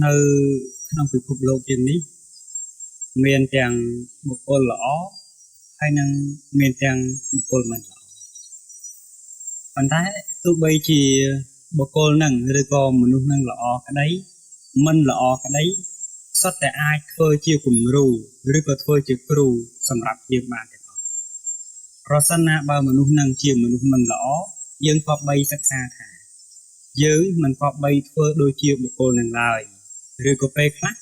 នៅក្នុងពិភពលោកយើងនេះមានទាំងបុគ្គលល្អហើយនឹងមានទាំងបុគ្គលមិនល្អប៉ុន្តែទោះបីជាបុគ្គលនឹងឬក៏មនុស្សនឹងល្អក្តីមិនល្អក្តីសុទ្ធតែអាចធ្វើជាគំរូឬក៏ធ្វើជាគ្រូសម្រាប់យើងបានទាំងអស់ប្រសិនណាបើមនុស្សនឹងជាមនុស្សមិនល្អយើងក៏បីសិក្សាថាយើងមិនក៏បីធ្វើដូចជាបុគ្គលនឹងឡើយឬក៏ពេលខ្លះ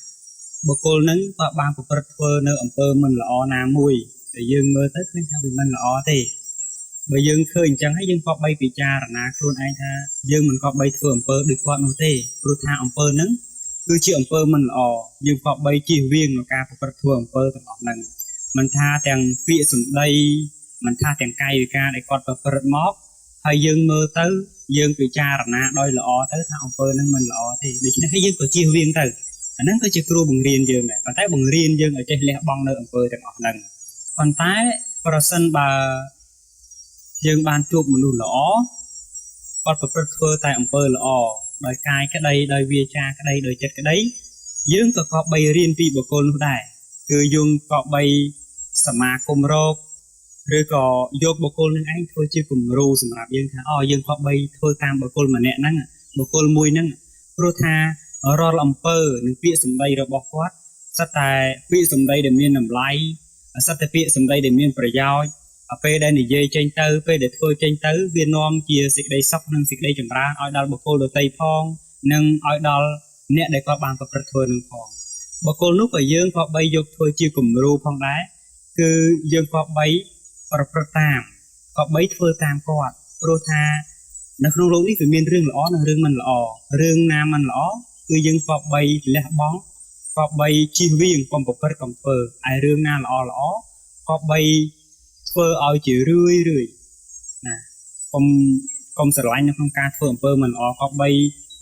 បុគ្គលនឹងក៏បានប្រព្រឹត្តធ្វើនៅអំពើមិនល្អណាមួយដែលយើងមើលទៅឃើញថាវាមិនល្អទេបើយើងឃើញអញ្ចឹងហើយយើងក៏បីពិចារណាខ្លួនឯងថាយើងមិនក៏បីធ្វើអំពើដូចគាត់នោះទេព្រោះថាអំពើហ្នឹងគឺជាអំពើមិនល្អយើងក៏បីជៀសវាងក្នុងការប្រព្រឹត្តធ្វើអំពើទាំងអស់ហ្នឹងមិនថាទាំងពាក្យសម្ដីមិនថាទាំងកាយវិការដែលគាត់ប្រព្រឹត្តមកហើយយើងមើលទៅយើងពិចារណាដោយល្អទៅថាអំពើហ្នឹងមិនល្អទេដូច្នេះហើយយើងក៏ជៀសវាងទៅអាហ្នឹងគឺជាគ្រូបង្រៀនយើងដែរប៉ុន្តែបង្រៀនយើងឲ្យចេះលះបង់នៅអំពើទាំងអស់ហ្នឹងប៉ុន្តែប្រសិនបើយើងបានជួបមនុស្សល្អគាត់ប្រព្រឹត្តធ្វើតែអំពើល្អដោយកាយក្តីដោយវាចាក្តីដោយចិត្តក្តីយើងក៏គប្បីរៀនពីបុគ្គលនោះដែរគឺយើងគប្បីសមាគមរកឬក៏យកបុគ្គលនឹងឯងធ្វើជាគំរូសម្រាប់យើងថាយើងគប្បីធ្វើតាមបុគ្គលម្នាក់ហ្នឹងបុគ្គលមួយហ្នឹងព្រោះថារាល់អំពើនិងពាក្យសម្ដីរបស់គាត់សិតតែពាក្យសម្ដីដែលមានតម្លៃសិតតែពាក្យសម្ដីដែលមានប្រយោជន៍ពេលដែលនិយាយចេញទៅពេលដែលធ្វើចេញទៅវានាំជាសេចក្តីសុខនិងសេចក្តីចម្រើនឲ្យដល់បុគ្គលដទៃផងនិងឲ្យដល់អ្នកដែលគាត់បានប្រព្រឹត្តធ្វើនឹងផងបុគ្គលនោះក៏យើងក៏បីយកធ្វើជាគំរូផងដែរគឺយើងក៏បីប្រព្រឹត្តតាមក៏បីធ្វើតាមគាត់ព្រោះថានៅក្នុងโลกនេះវាមានរឿងល្អនិងរឿងមិនល្អរឿងណាមិនល្អគឺយើងក៏បីលះបង់ក៏បីជៀសវាងកុំប្រព្រឹត្តកុំធ្វើហើយរឿងណាល្អល្អក៏បីធ្វើឲ្យជារឿយណាកុំស្រឡាញ់នៅក្នុងការធ្វើអំពើមិនល្អក៏បី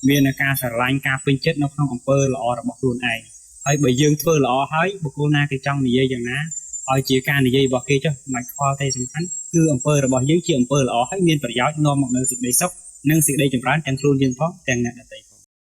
មានការស្រឡាញ់ការពេញចិត្តនៅក្នុងអំពើល្អរបស់ខ្លួនឯងហើយបើយើងធ្វើល្អហើយបុគ្គលណាគេចង់និយាយយ៉ាងណាឲ្យជាការនិយាយរបស់គេចុះមិនខ្វល់ទេសំខាន់គឺអំពើរបស់យើងជាអំពើល្អហើយមានប្រយោជន៍នាំមកនូវសេចក្តីសុខនិងសេចក្តីចម្រើនទាំងខ្លួនយើងផងទាំងអ្នកដទៃ